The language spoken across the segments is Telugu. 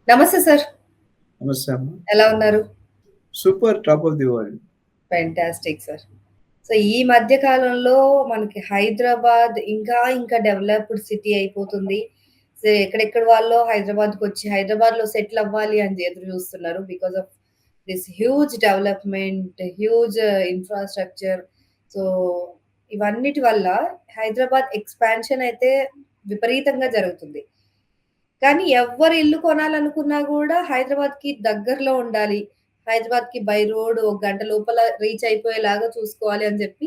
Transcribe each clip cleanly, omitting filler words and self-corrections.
నమస్తే సార్. నమస్తే అమ్మ. ఎలా ఉన్నారు? Super top of the world. Fantastic sir. So, ఈ మధ్య కాలంలో మనకి హైదరాబాద్ ఇంకా డెవలప్డ్ సిటీ అయిపోతుంది. సో, ఎక్కడెక్కడ వాళ్ళో హైదరాబాద్‌కొచ్చి హైదరాబాద్‌లో సెటిల్ అవ్వాలి అని ఎదురు చూస్తున్నారు. Because of this huge development, huge infrastructure. So, ఇవన్నిటి వల్ల హైదరాబాద్ ఎక్స్‌పాన్షన్ అయితే విపరీతంగా జరుగుతుంది. కానీ ఎవ్వరు ఇల్లు కొనాలనుకున్నా గూడా హైదరాబాద్‌కి దగ్గరలో ఉండాలి. హైదరాబాద్‌కి బై రోడ్ ఒక గంట లోపల రీచ్ అయిపోయేలాగా చూసుకోవాలి అని జెప్పి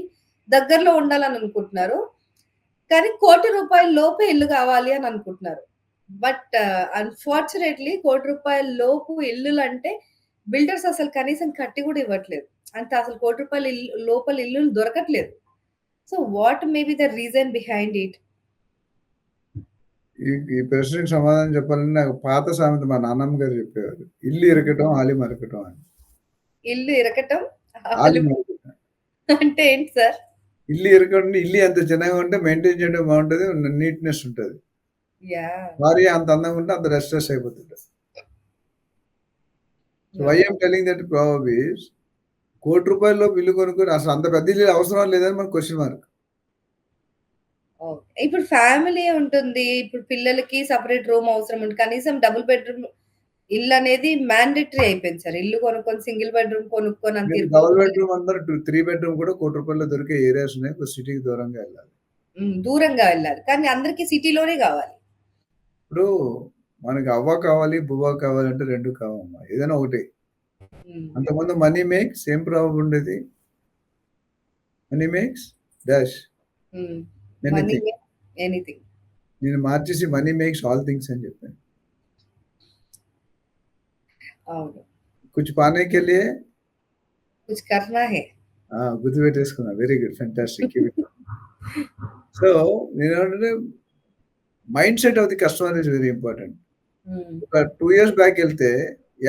దగ్గరలో ఉండాలని అనుకుంటున్నారు. కానీ ₹1,00,00,000 లోపే ఇల్లు కావాలి అని అనుకుంటున్నారు. బట్ అన్‌ఫార్చునేట్‌లీ ₹1,00,00,000 లోపు ఇల్లులంటే బిల్డర్స్ అసలు కనీసం కట్టి గూడా ఇవ్వట్లేదు. అంటే అసలు ₹1,00,00,000 లోపల ఇల్లులు దొరకట్లేదు. So, what may be the reason behind it? ఈ ప్రశ్నకి సమాధానం చెప్పాలంటే నాకు పాత సామెత మా నాన్నమ్మ గారు చెప్పేవారు. ఇల్లు ఇరకటం, ఆలి మరకటం అని. ఇల్లు ఇరకటం, ఆలి ఆలు మరకటం. అంటే ఏంటి సార్? ఇల్లు ఇరకటం, ఇల్లు ఎంత చిన్నగా ఉంటే మెయింటైన్ చేయడం బాగుంటది. నీట్‌నెస్ ఉంటది. యాహ్! భార్య అంత అందంగా ఉంటే అంత రెస్ట్‌లెస్ అయిపోతుంటది. So why I'm telling that probably is ₹1,00,00,000 లోపు ఇల్లు కొనుక్కొని అసలు అంత పెద్ద ఇల్లు అవసరం లేదని మనకు క్వెషన్ మార్క్. ఓకే. ఇప్పుడు ఫ్యామిలీ ఉంటుంది. ఇప్పుడు పిల్లలకి సెపరేట్ రూమ్ అవసరం ఉంటుంది. కనీసం డబుల్ బెడ్‌రూమ్ ఇల్లనేది మ్యాండేటరీ అయిపోయింది సార్. ఇల్లు కొనుక్కొని సింగిల్ బెడ్‌రూమ్ కొనుక్కొని అంత మీరు డబుల్ బెడ్‌రూమ్ అందరూ 3 బెడ్‌రూమ్ కూడా ₹1,00,00,000 దొరికే ఏరియాస్ ఉన్నాయి. సిటీకి దూరంగా వెళ్ళాలి. దూరంగా వెళ్ళాలి. కానీ అందరికి సిటీలోనే గావాలి. ఇప్పుడు మనకి అవ్వ కావాలి, బువ్వ కావాలంటే 2 కావమ్మా. ఏదైనా ఒకటి. అంతకుముందు మనీ మేక్స్ సేమ్ ప్రాబ్లం ఉండేది. Money makes dash anything. Anything. నేను మార్చేసి మనీ మేక్స్ ఆల్ థింగ్స్ అని చెప్పాను. అవును. కుछ पाने के लिए కుచ్ కర్నా హై. గుర్తుపెట్టేసుకున్నా. Very good. ఫెంటాస్టిక్. సో నేనేమంటే mindset of the customer is very important. ఒక 2 ఇయర్స్ బ్యాక్ వెళ్తే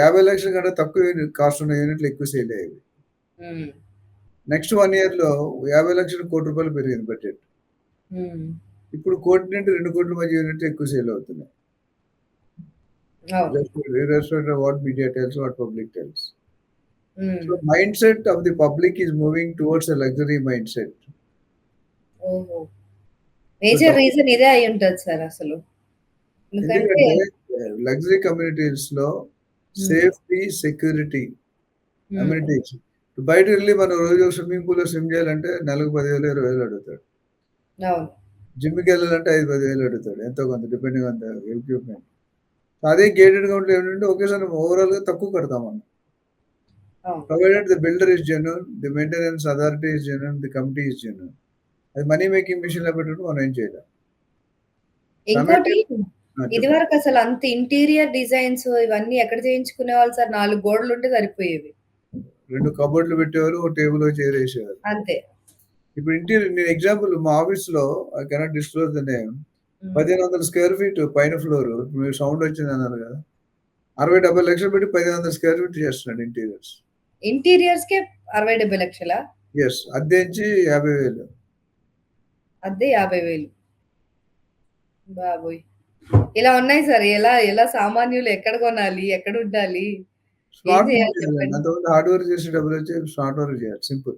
50,00,000 కంటే తక్కువ కాస్ట్ ఉన్న యూనిట్లు ఎక్కువ సేల్ అయ్యేవి. నెక్స్ట్ 1 ఇయర్‌లో 50,00,000 ₹1,00,00,000 పెరిగింది బడ్జెట్. ఇప్పుడు 1,00,00,000 నుండి 2,00,00,000 మధ్య యూనిట్లు ఎక్కువ సేల్ అవుతున్నాయి. Irrespective of what media tells, what public tells. So mindset of the public is moving towards a luxury mindset. ఓహో! మేజర్ రీజన్ ఇదే అయి ఉంటది సార్ అసలు. ఎందుకంటే లగ్జరీ కమ్యూనిటీస్‌లో సేఫ్టీ, సెక్యూరిటీ అమ్యూనిటీస్. బయటకి వెళ్ళి మనం రోజు స్విమ్మింగ్ పూల్‌లో స్విమ్ చేయాలంటే నెలకు 10,000, 20,000 అడుగుతాడు. అవును. జిమ్‌కి వెళ్ళాలంటే 5, 10,000 అడుగుతాడు. ఎంతో కొంత డిపెండింగ్ ఆన్ ద ఎక్విప్‌మెంట్. అదే గేటెడ్ కమ్యూనిటీ ఏంటంటే ఒకేసారి ఓవరాల్‌గా తక్కువ కడతాం మనం. Provided the builder is genuine, the maintenance authority is genuine, the committee is genuine. అది మనీ మేకింగ్ మిషన్‌లో పెట్టుకుంటే మనం ఏం చేయలేం. ఇంకోటి ఇదివరకు అసలు అంత ఇంటీరియర్ డిజైన్స్ ఇవన్నీ ఎక్కడ చేయించుకునేవాళ్ళు సార్? 4 గోడలు ఉంటే సరిపోయేవి. 2 కబోర్డ్‌లు పెట్టేవారు. ఒక టేబుల్, ఒక చైర్ వేసేవారు. అంతే. ఇప్పుడు ఇంటీరియర్ నేను ఎగ్జాంపుల్ మా ఆఫీస్‌లో I cannot disclose the name. 1,500 square feet పైన ఫ్లోర్. మీరు సౌండ్ వచ్చిందన్నారు కదా! 60-70 లక్షలు పెట్టి 1,500 స్క్వేర్ ఫీట్ చేస్తున్నాడు ఇంటీరియర్స్. ఇంటీరియర్స్‌కే 60-70 లక్షలా? యెస్. అద్దెంచి 50,000. అద్దె 50,000. బాబోయ్! ఇలా ఉన్నాయి సార్. ఎలా సామాన్యులు ఎక్కడ కొనాలి? ఎక్కడ ఉండాలి? ఏం చేయాలి చెప్పండి? అంతకుముందు హార్డ్ వర్క్ చేసి డబ్బులు వచ్చి స్మార్ట్ వర్క్ చేయాలి. Simple.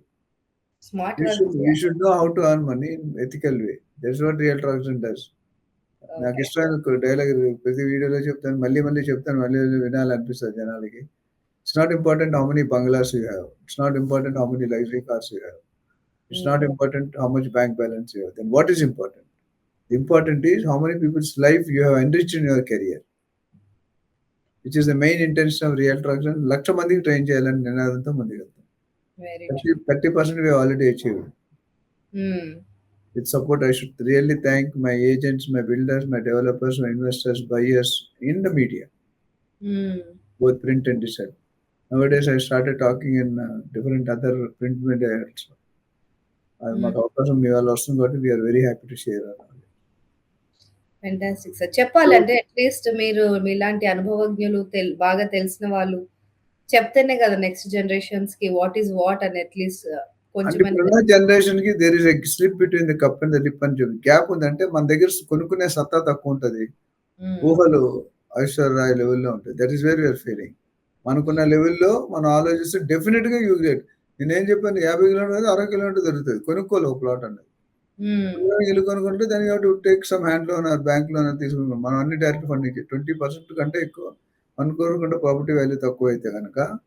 Smart you should know how to earn money in ethical way. That's what real transaction does. నాకు ఇష్టమైన డైలాగ్ ప్రతి వీడియోలో చెప్తాను. మళ్ళీ చెప్తాను. మళ్ళీ వినాలనిపిస్తది జనాలకి. It's not important how many bungalows you have. It's not important how many luxury cars you have. It's not important how much bank balance you have. Then what is important? The important is how many people's life you have enriched in your career, which is the main intention of real transaction. 1,00,000 మందికి ట్రైన్ చేయాలని నినాదంతో ముందుకెళ్తాం. 30% we have already achieved. With support, I should really thank my agents, my builders, my developers, my investors, buyers in the media, both print and digital. Nowadays, I started talking in different other print media also. మాకు అవకాశం మీ వాళ్ళు వస్తుంది కాబట్టి we are very happy to share our knowledge. Fantastic sir. చెప్పాలంటే అట్‌లీస్ట్ మీరు మీలాంటి అనుభవజ్ఞులు బాగా తెలిసిన వాళ్ళు చెప్తేనే కదా నెక్స్ట్ జనరేషన్స్‌కి వాట్ ఈస్ వాట్ అని అట్‌లీస్ట్ కొంచెం ఇప్పుడున్న జనరేషన్‌కి there is a slip between the cup and the lip అని చెప్పి గ్యాప్ ఉందంటే మన దగ్గర కొనుక్కునే సత్తా తక్కువ ఉంటది. ఊహలు ఐశ్వర్య రాయ్ లెవెల్‌లో ఉంటాయి. That is where we are failing. మనకున్న లెవెల్‌లో మనం ఆలోచిస్తే డెఫినిట్‌గా యూ గెట్. నేనేం చెప్పాను 50 కిలోమీటర్లు కాదు, 60 కిలోమీటర్లు దొరుకుతది. కొనుక్కోవాలి ఒక ప్లాట్ అనేది. హ్మ్. ఇల్లు కొనుక్కుంటే దాన్ని you have to take some hand loan or bank loan అని తీసుకుంటాం. మనం అన్ని డైరెక్ట్ ఫండింగ్ 20% కంటే ఎక్కువ అనుకోకుండా ప్రాపర్టీ వాల్యూ తక్కువైతే గనక హ్మ్.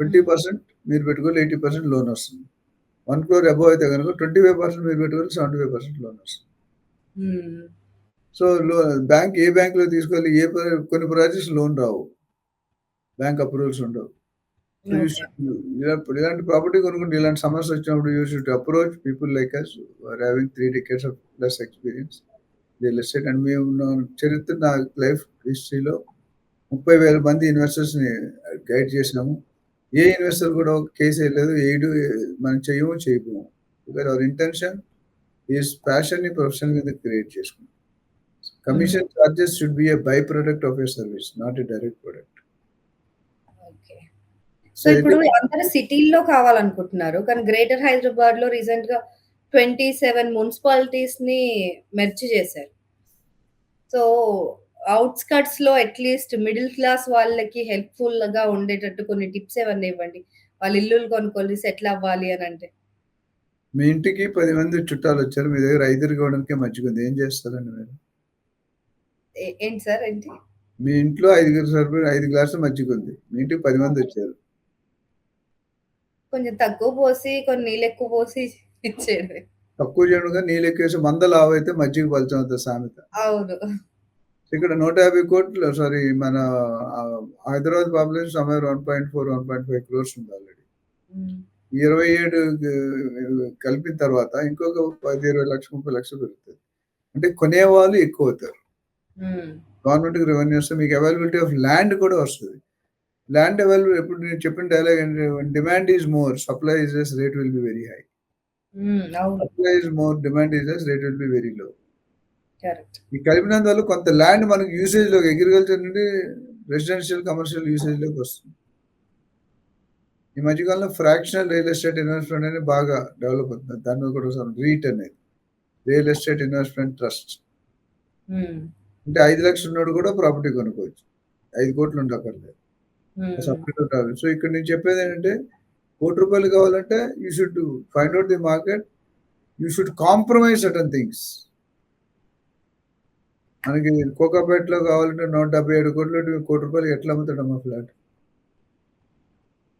20% మీరు పెట్టుకోవాలి 80% లోన్ వస్తుంది. 1 క్రోర్ అబోవ్ అయితే గనుక 25% మీరు పెట్టుకోవాలి 75% లోన్ వస్తుంది. హ్మ్. సో, ఏ బ్యాంక్‌లో తీసుకోవాలి కొన్ని ప్రాజెక్ట్స్ లోన్ రావు. బ్యాంక్ అప్రూవల్స్ ఉండవు. So, okay. ఇలాంటి ప్రాపర్టీ కొనుక్కుంటే ఇలాంటి సమస్య వచ్చినప్పుడు you should approach people like us who are having 3 decades of plus experience real estate. And మేము నా లైఫ్ హిస్టరీలో 30,000 మంది ఇన్వెస్టర్స్‌ని గైడ్ చేసినాము. ఏ ఇన్వెస్టర్ కూడా ఒక కేస్ ఎయలేదు. మనం చేయబోము. బికాజ్ అవర్ ఇంటెన్షన్ ఈస్ ప్యాషన్‌ని ప్రొఫెషన్ కింద క్రియేట్ చేసుకున్నాం. Hmm. Commission charges should be a byproduct of your service, not a direct product. Okay. So, so, ఇప్పుడు అందరూ సిటీల్లో కావాలనుకుంటున్నారు. కానీ గ్రేటర్ హైదరాబాద్‌లో రీసెంట్‌గా 27 మున్సిపాలిటీస్‌ని మెర్జ్ చేశారు. సో, ఔట్‌స్కట్స్‌లో అట్‌లీస్ట్ మిడిల్ క్లాస్ వాళ్ళకి హెల్ప్‌ఫుల్‌గా ఉండేటట్టు కొన్ని టిప్స్ ఏమన్నా ఇవ్వండి. వాళ్ళు ఇల్లులు కొనుక్కొని సెటిల్ అవ్వాలి అనంటే. మీ ఇంటికి 10 మంది చుట్టాలొచ్చారు. మీ దగ్గర ఐదుగురికోవడానికే మజ్జిగుంది. ఏం చేస్తారండి మీరు? ఏంటి సార్ ఏంటి? మీ ఇంట్లో ఐదుగురు సరిపోయిన 5 గ్లాసుల మజ్జిగుంది. మీ ఇంటికి 10 మందొచ్చారు. కొంచెం తక్కువ పోసి, కొన్ని నీళ్ళెక్కువ పోసి ఇచ్చేయడమే. తక్కువ చేయడంగా నీళ్ళెక్కేసి మంద లావైతే మజ్జిగ పలచమవుతది సామెత. అవును. ఇక్కడ 150,00,00,000 సారీ మన హైదరాబాద్ పాపులేషన్ సమ్‌వేర్ 1.4, 1.5 క్రోర్స్ ఉంది ఆల్రెడీ. హ్మ్. 27 కలిపిన తర్వాత ఇంకొక 10, 20 లక్షలు, 30 లక్షలు పెరుగుతది. అంటే కొనేవాళ్ళు ఎక్కువవుతారు. హ్మ్. గవర్నమెంట్‌కి రెవెన్యూ వస్తే మీకు అవైలబిలిటీ ఆఫ్ ల్యాండ్ కూడా వస్తది. ల్యాండ్ అవైలబుల్ ఎప్పుడు నేను చెప్పిన డైలాగ్ ఏంటి? When demand is more, supply is less, rate will be very high. హ్మ్. అవును. Supply is more, demand is less, rate will be very low. Correct. ఈ కలిపినందువల్ల కొంత ల్యాండ్ మనకు యూసేజ్‌లోకి అగ్రికల్చర్ నుండి రెసిడెన్షియల్, కమర్షియల్ యూసేజ్‌లోకి వస్తుంది. ఈ మధ్య కాలంలో ఫ్రాక్షనల్ రియల్ ఎస్టేట్ ఇన్వెస్ట్‌మెంట్ అనేది బాగా డెవలప్ అవుతుంది. దాని మీద కూడా రీట్ అనేది. Real estate investment trust. హ్మ్. అంటే 5,00,000 ఉన్నోడు కూడా ప్రాపర్టీ కొనుక్కోవచ్చు. 5,00,00,000 ఉండక్కర్లేదు. హ్మ్. సపరేట్ ఉండాలి. సో, ఇక్కడ నేను చెప్పేదేంటంటే ₹1,00,00,000 కావాలంటే you should find out the market. You should compromise certain things. మనకి కోకాపేటలో కావాలంటే 177,00,00,000 ₹1,00,00,000 ఎట్లా అమ్ముతాడమ్మా flat?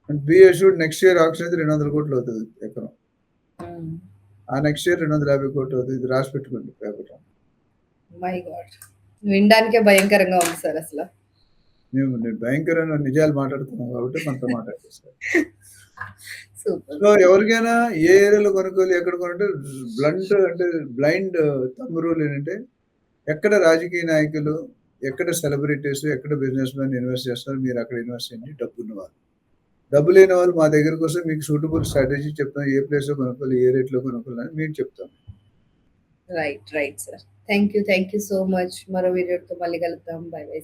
And be assured next year auction అయితే 200,00,00,000 అవుతది ఎకరం. హ్మ్. ఆ నెక్స్ట్ ఇయర్ 250,00,00,000 అవుతది. ఇది రాసి పెట్టుకోండి పేపర్‌లో. My God! వినడానికే భయంకరంగా ఉంది సార్ అసల. నేను భయంకరమైన నిజాలు మాట్లాడుతున్నాం కాబట్టి మనతో మాట్లాడిస్తారు. సూపర్. సో, ఎవరికైనా ఏ ఏరియాలో కొనుక్కోవాలి, ఎక్కడ కొనంటే అంటే బ్లైండ్ థంబ్ రూల్ ఏంటంటే ఎక్కడ రాజకీయ నాయకులు, ఎక్కడ సెలబ్రిటీస్, ఎక్కడ బిజినెస్ మెన్ ఇన్వెస్ట్ చేస్తారు మీరక్కడ ఇన్వెస్ట్ చేయండి డబ్బున్నవాళ్ళు. డబ్బు లేని వాళ్ళు మా దగ్గరకొస్తే మీకు సూటబుల్ స్ట్రాటజీ చెప్తాం. ఏ ప్లేస్‌లో కొనుక్కోవాలి, ఏ రేట్‌లో కొనుక్కోవాలని మీకు చెప్తాం. Right. Right sir. Thank you so much. మరో వీడియోతో మళ్ళీ కలుద్దాం. By by.